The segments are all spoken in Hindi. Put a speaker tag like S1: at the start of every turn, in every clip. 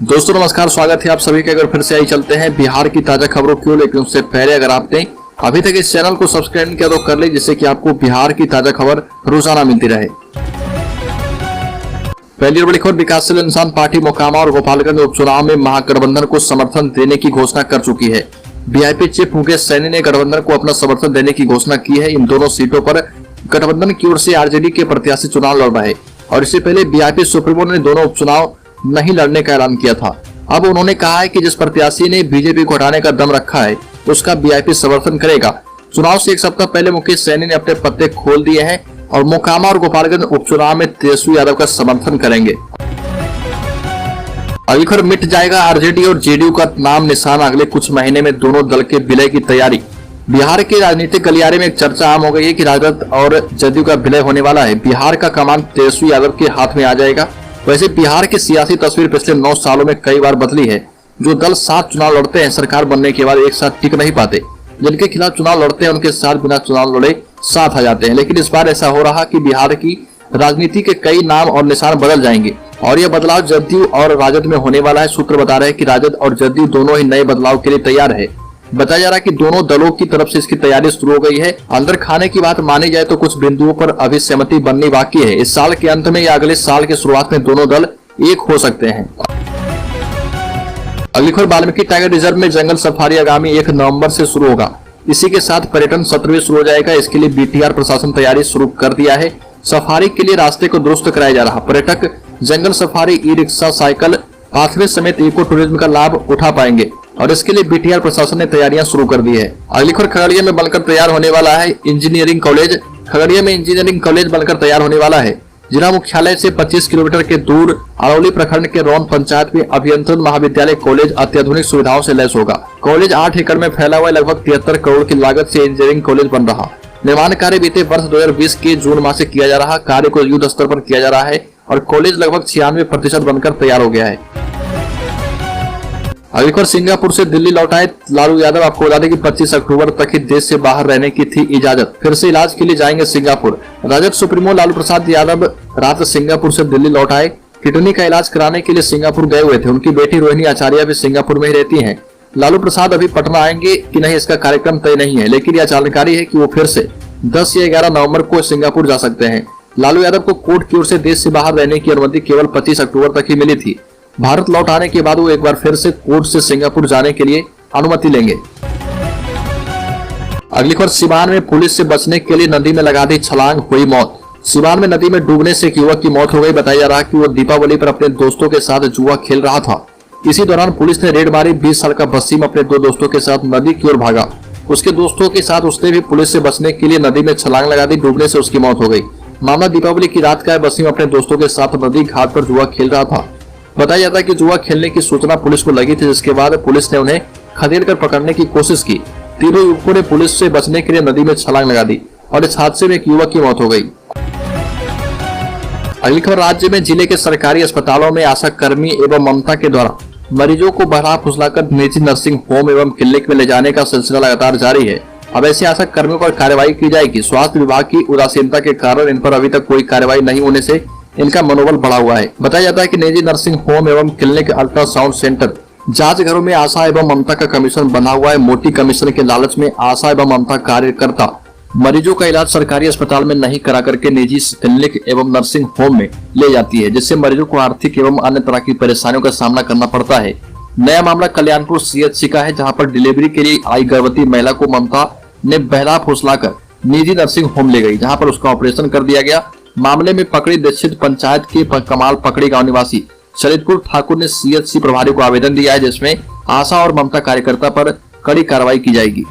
S1: दोस्तों नमस्कार, स्वागत है आप सभी का। अगर फिर से आई चलते हैं बिहार की ताजा खबरों की ओर, लेकिन उससे पहले अगर आपने अभी तक इस चैनल को सब्सक्राइब नहीं किया तो कर ले, जिससे कि आपको बिहार की ताजा खबर रोजाना मिलती रहे। पहली बड़ी खबर, विकासशील इंसान पार्टी मोकामा और गोपालगंज उपचुनाव में महागठबंधन को समर्थन देने की घोषणा कर चुकी है। बीआईपी चीफ मुकेश सैनी ने गठबंधन को अपना समर्थन देने की घोषणा की है। इन दोनों सीटों पर गठबंधन की ओर से आरजेडी के प्रत्याशी चुनाव लड़ रहे और इससे पहले बीआईपी सुप्रीमो ने दोनों उपचुनाव नहीं लड़ने का ऐलान किया था। अब उन्होंने कहा है कि जिस प्रत्याशी ने बीजेपी को हटाने का दम रखा है उसका बीआईपी समर्थन करेगा। चुनाव से एक सप्ताह पहले मुकेश सैनी ने अपने पत्ते खोल दिए हैं और मोकामा और गोपालगंज उपचुनाव में तेजस्वी यादव का समर्थन करेंगे। अगली खबर, मिट जाएगा आरजेडी और जेडीयू का नाम निशान, अगले कुछ महीने में दोनों दल के विलय की तैयारी। बिहार के राजनीतिक गलियारे में एक चर्चा आम हो गई है कि राजद और जदयू का विलय होने वाला है। बिहार का कमान तेजस्वी यादव के हाथ में आ जाएगा। वैसे बिहार की सियासी तस्वीर पिछले 9 सालों में कई बार बदली है। जो दल 7 चुनाव लड़ते हैं सरकार बनने के बाद एक साथ टिक नहीं पाते, जिनके खिलाफ चुनाव लड़ते हैं उनके साथ बिना चुनाव लड़े साथ आ जाते हैं। लेकिन इस बार ऐसा हो रहा कि बिहार की राजनीति के कई नाम और निशान बदल जाएंगे और यह बदलाव जदयू और राजद में होने वाला है। सूत्र बता रहे हैं कि राजद और जदयू दोनों ही नए बदलाव के लिए तैयार है। बताया जा रहा है कि दोनों दलों की तरफ से इसकी तैयारी शुरू हो गई है। अंदर खाने की बात मानी जाए तो कुछ बिंदुओं पर अभी सहमति बननी बाकी है। इस साल के अंत में या अगले साल की शुरुआत में दोनों दल एक हो सकते हैं। अगली खबर, वाल्मीकि टाइगर रिजर्व में जंगल सफारी आगामी 1 नवंबर से शुरू होगा। इसी के साथ पर्यटन सत्र भी शुरू हो जाएगा। इसके लिए बीटीआर प्रशासन तैयारी शुरू कर दिया है। सफारी के लिए रास्ते को दुरुस्त कराया जा रहा। पर्यटक जंगल safari, e rickshaw, cycle, pathway समेत इको टूरिज्म का लाभ उठा पाएंगे और इसके लिए बीटीआर प्रशासन ने तैयारियां शुरू कर दी है। अगली खबर, खगड़िया में बनकर तैयार होने वाला है इंजीनियरिंग कॉलेज। खगड़िया में इंजीनियरिंग कॉलेज बनकर तैयार होने वाला है। जिला मुख्यालय से 25 किलोमीटर के दूर अरौली प्रखंड के रौन पंचायत में अभियंत्रण महाविद्यालय कॉलेज अत्याधुनिक सुविधाओं से लैस होगा। कॉलेज 8 एकड़ में फैला हुआ, लगभग 73 करोड़ की लागत से इंजीनियरिंग कॉलेज बन रहा। निर्माण कार्य बीते वर्ष 2020 के जून माह से किया जा रहा। कार्य को युद्ध स्तर पर किया जा रहा है और कॉलेज लगभग 96% बनकर तैयार हो गया है। अगली खबर, सिंगापुर से दिल्ली लौटाए लालू यादव। आपको बता दें कि 25 अक्टूबर तक ही देश से बाहर रहने की थी इजाजत। फिर से इलाज के लिए जाएंगे सिंगापुर। राजद सुप्रीमो लालू प्रसाद यादव रात सिंगापुर से दिल्ली लौट आए। किडनी का इलाज कराने के लिए सिंगापुर गए हुए थे। उनकी बेटी रोहिणी आचार्य भी सिंगापुर में ही रहती है। लालू प्रसाद अभी पटना आएंगे कि नहीं इसका कार्यक्रम तय नहीं है, लेकिन यह जानकारी है कि वो फिर से 10 या 11 नवंबर को सिंगापुर जा सकते हैं। लालू यादव को कोर्ट की ओर से देश से बाहर रहने की अनुमति केवल 25 अक्टूबर तक ही मिली थी। भारत लौट आने के बाद वो एक बार फिर से कोर्ट से सिंगापुर जाने के लिए अनुमति लेंगे। अगली खबर, सिवान में पुलिस से बचने के लिए नदी में लगा दी छलांग, हुई मौत। सिवान में नदी में डूबने से एक युवक की मौत हो गई। बताया जा रहा कि वो दीपावली पर अपने दोस्तों के साथ जुआ खेल रहा था। इसी दौरान पुलिस ने रेड मारी। 20 साल का वसीम अपने 2 दोस्तों के साथ नदी की ओर भागा। उसके दोस्तों के साथ उसने भी पुलिस से बचने के लिए नदी में छलांग लगा दी। डूबने से उसकी मौत हो गई। मामला दीपावली की रात का है। वसीम अपने दोस्तों के साथ नदी घाट पर जुआ खेल रहा था। बताया जाता है कि जुआ खेलने की सूचना पुलिस को लगी थी, जिसके बाद पुलिस ने उन्हें खदेड़ कर पकड़ने की कोशिश की। तीनों युवकों ने पुलिस से बचने के लिए नदी में छलांग लगा दी और इस हादसे में एक युवक की मौत हो गई। अगली खबर, राज्य में जिले के सरकारी अस्पतालों में आशा कर्मी एवं ममता के द्वारा मरीजों को बहला फुसलाकर निजी नर्सिंग होम एवं क्लिनिक में ले जाने का सिलसिला लगातार जारी है। अब ऐसे आशा कर्मियों पर कार्रवाई की जाएगी। स्वास्थ्य विभाग की उदासीनता के कारण इन पर अभी तक कोई कार्रवाई नहीं होने से इनका मनोबल बढ़ा हुआ है। बताया जाता है कि निजी नर्सिंग होम एवं क्लिनिक, अल्ट्रासाउंड सेंटर, जांच घरों में आशा एवं ममता का कमीशन बना हुआ है। मोटी कमीशन के लालच में आशा एवं ममता कार्यकर्ता मरीजों का इलाज सरकारी अस्पताल में नहीं करा करके निजी क्लिनिक एवं नर्सिंग होम में ले जाती है, जिससे मरीजों को आर्थिक एवं अन्य तरह की परेशानियों का सामना करना पड़ता है। नया मामला कल्याणपुर सीएचसी का है, जहाँ पर डिलीवरी के लिए आई गर्भवती महिला को ममता ने बहला फुसलाकर निजी नर्सिंग होम ले गई, जहाँ पर उसका ऑपरेशन कर दिया गया। मामले में पकड़ी दीक्षित पंचायत के कमाल पकड़ी गांव निवासी शरदपुर ठाकुर ने सीएचसी प्रभारी को आवेदन दिया है, जिसमें आशा और ममता कार्यकर्ता पर कड़ी कार्रवाई की जाएगी।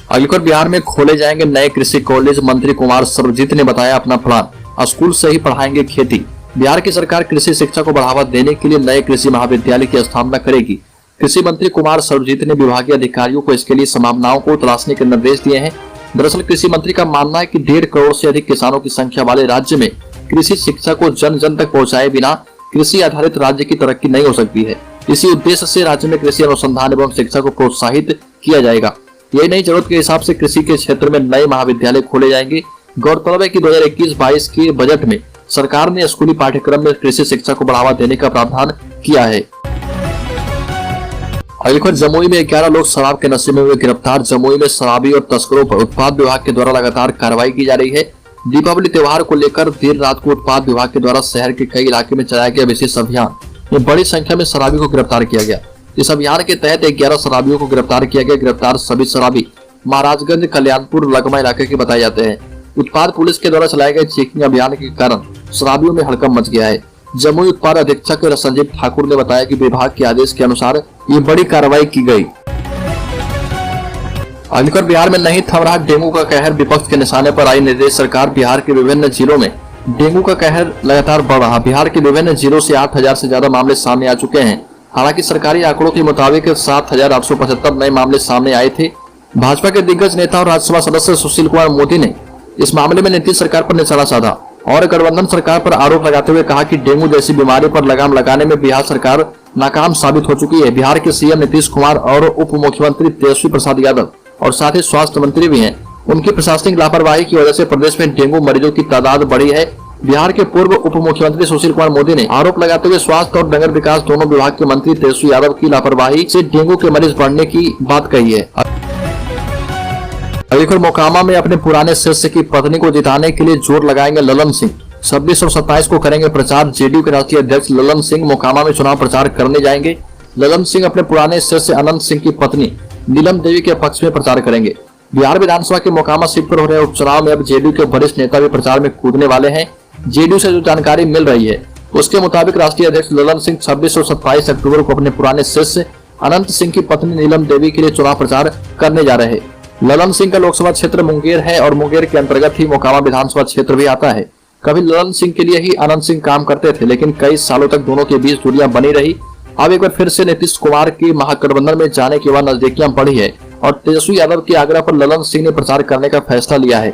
S1: अगली खबर, बिहार में खोले जाएंगे नए कृषि कॉलेज। मंत्री कुमार सर्वजीत ने बताया अपना प्लान, स्कूल से ही पढ़ाएंगे खेती। बिहार की सरकार कृषि शिक्षा को बढ़ावा देने के लिए नए कृषि महाविद्यालय की स्थापना करेगी। कृषि मंत्री कुमार सर्वजीत ने विभागीय अधिकारियों को इसके लिए संभावनाओं को तलाशने के निर्देश दिए हैं। दरअसल कृषि मंत्री का मानना है कि 1.5 करोड़ से अधिक किसानों की संख्या वाले राज्य में कृषि शिक्षा को जन जन तक पहुंचाए बिना कृषि आधारित राज्य की तरक्की नहीं हो सकती है। इसी उद्देश्य से राज्य में कृषि अनुसंधान एवं शिक्षा को प्रोत्साहित किया जाएगा। यही नई जरूरत के हिसाब से कृषि के क्षेत्र में नए महाविद्यालय खोले जाएंगे। गौरतलब है कि 2021-22 के बजट में सरकार ने स्कूली पाठ्यक्रम में कृषि शिक्षा को बढ़ावा देने का प्रावधान किया है। अगली जमुई में 11 लोग शराब के नशे में हुए गिरफ्तार। जमुई में शराबी और तस्करों पर उत्पाद विभाग के द्वारा लगातार कार्रवाई की जा रही है। दीपावली त्योहार को लेकर देर रात को उत्पाद विभाग के द्वारा शहर के कई इलाके में चलाया गया विशेष अभियान में बड़ी संख्या में शराबी को गिरफ्तार किया गया। इस अभियान के तहत 11 शराबियों को गिरफ्तार किया गया। गिरफ्तार सभी शराबी महाराजगंज, कल्याणपुर, लगमा इलाके के बताए जाते हैं। उत्पाद पुलिस के द्वारा चलाए गए चेकिंग अभियान के कारण शराबियों में हड़कंप मच गया है। जमुई उत्पाद अधीक्षक संजीव ठाकुर ने बताया कि विभाग के आदेश के अनुसार ये बड़ी कार्रवाई की गई। अगली बिहार में नहीं थम रहा डेंगू का कहर, विपक्ष के निशाने पर आई निर्देश सरकार। बिहार के विभिन्न जिलों में डेंगू का कहर लगातार बढ़ रहा। बिहार के विभिन्न जिलों से 8,000 से ज्यादा मामले सामने आ चुके हैं। हालांकि सरकारी आंकड़ों के मुताबिक 7,875 नए मामले सामने आए थे। भाजपा के दिग्गज नेता और राज्यसभा सदस्य सुशील कुमार मोदी ने इस मामले में नीतीश सरकार पर निशाना साधा और गठबंधन सरकार पर आरोप लगाते हुए कहा कि डेंगू जैसी बीमारी पर लगाम लगाने में बिहार सरकार नाकाम साबित हो चुकी है। बिहार के सीएम नीतीश कुमार और उप मुख्यमंत्री तेजस्वी प्रसाद यादव और साथ ही स्वास्थ्य मंत्री भी हैं। उनकी प्रशासनिक लापरवाही की वजह से प्रदेश में डेंगू मरीजों की तादाद बढ़ी है। बिहार के पूर्व उप मुख्यमंत्री सुशील कुमार मोदी ने आरोप लगाते हुए स्वास्थ्य और नगर विकास दोनों विभाग के मंत्री तेजस्वी यादव की लापरवाही से डेंगू के मरीज बढ़ने की बात कही है। अलीगढ़ मोकामा में अपने पुराने शिष्य की पत्नी को जिताने के लिए जोर लगाएंगे ललन सिंह। 26 और 27 को करेंगे प्रचार। जेडीयू के राष्ट्रीय अध्यक्ष ललन सिंह मोकामा में चुनाव प्रचार करने जाएंगे। ललन सिंह अपने पुराने शिष्य अनंत सिंह की पत्नी नीलम देवी के पक्ष में प्रचार करेंगे। बिहार विधानसभा के मोकामा सीट पर हो रहे उपचुनाव में अब जेडीयू के वरिष्ठ नेता भी प्रचार में कूदने वाले हैं। जेडीयू से जो जानकारी मिल रही है उसके मुताबिक राष्ट्रीय अध्यक्ष ललन सिंह 26 और 27 अक्टूबर को अपने पुराने शिष्य अनंत सिंह की पत्नी नीलम देवी के लिए चुनाव प्रचार करने जा रहे हैं। ललन सिंह का लोकसभा क्षेत्र मुंगेर है और मुंगेर के अंतर्गत ही मोकामा विधानसभा क्षेत्र भी आता है। कभी ललन सिंह के लिए ही अनंत सिंह काम करते थे, लेकिन कई सालों तक दोनों के बीच दूरियां बनी रही। अब एक बार फिर से नीतीश कुमार की महागठबंधन में जाने के बाद नजदीकियां बढ़ी है और तेजस्वी यादव के आग्रह पर ललन सिंह ने प्रचार करने का फैसला लिया है।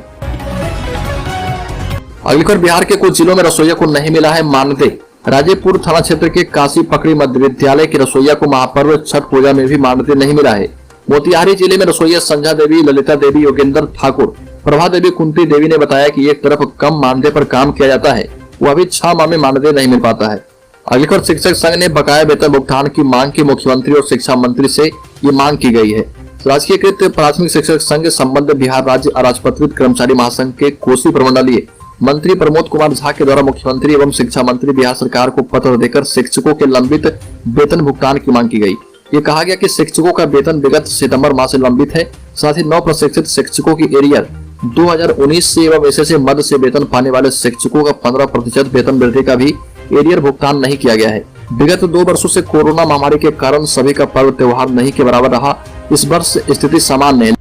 S1: अगली बिहार के कुछ जिलों में रसोइया को नहीं मिला है मानदेय। राजेपुर थाना क्षेत्र के काशी पकड़ी मध्य विद्यालय की रसोइया को महापर्व छठ पूजा में भी मानदेय नहीं मिला है। मोतिहारी जिले में रसोइया संध्या देवी, ललिता देवी, योगेंद्र ठाकुर, प्रभा देवी, कुंती देवी ने बताया कि एक तरफ कम मानदेय पर काम किया जाता है, वह भी 6 माह में मानदेय नहीं मिल पाता है। अलीगढ़ शिक्षक संघ ने बकाया वेतन भुगतान की मांग की। मुख्यमंत्री और शिक्षा मंत्री से ये मांग की गई है। राजकीयकृत प्राथमिक शिक्षक संघ संबंध बिहार राज्य अराजपत्रित कर्मचारी महासंघ के कोसी प्रमंडलीय मंत्री प्रमोद कुमार झा के द्वारा मुख्यमंत्री एवं शिक्षा मंत्री बिहार सरकार को पत्र देकर शिक्षकों के लंबित वेतन भुगतान की मांग की गई। ये कहा गया कि शिक्षकों का वेतन विगत सितंबर माह से लंबित है। साथ ही 9 प्रशिक्षित शिक्षकों की एरियर 2019 से एवं ऐसे मद से वेतन पाने वाले शिक्षकों का 15% वेतन वृद्धि का भी एरियर भुगतान नहीं किया गया है। विगत 2 वर्षों से कोरोना महामारी के कारण सभी का पर्व त्योहार नहीं के बराबर रहा। इस वर्ष स्थिति सामान्य है।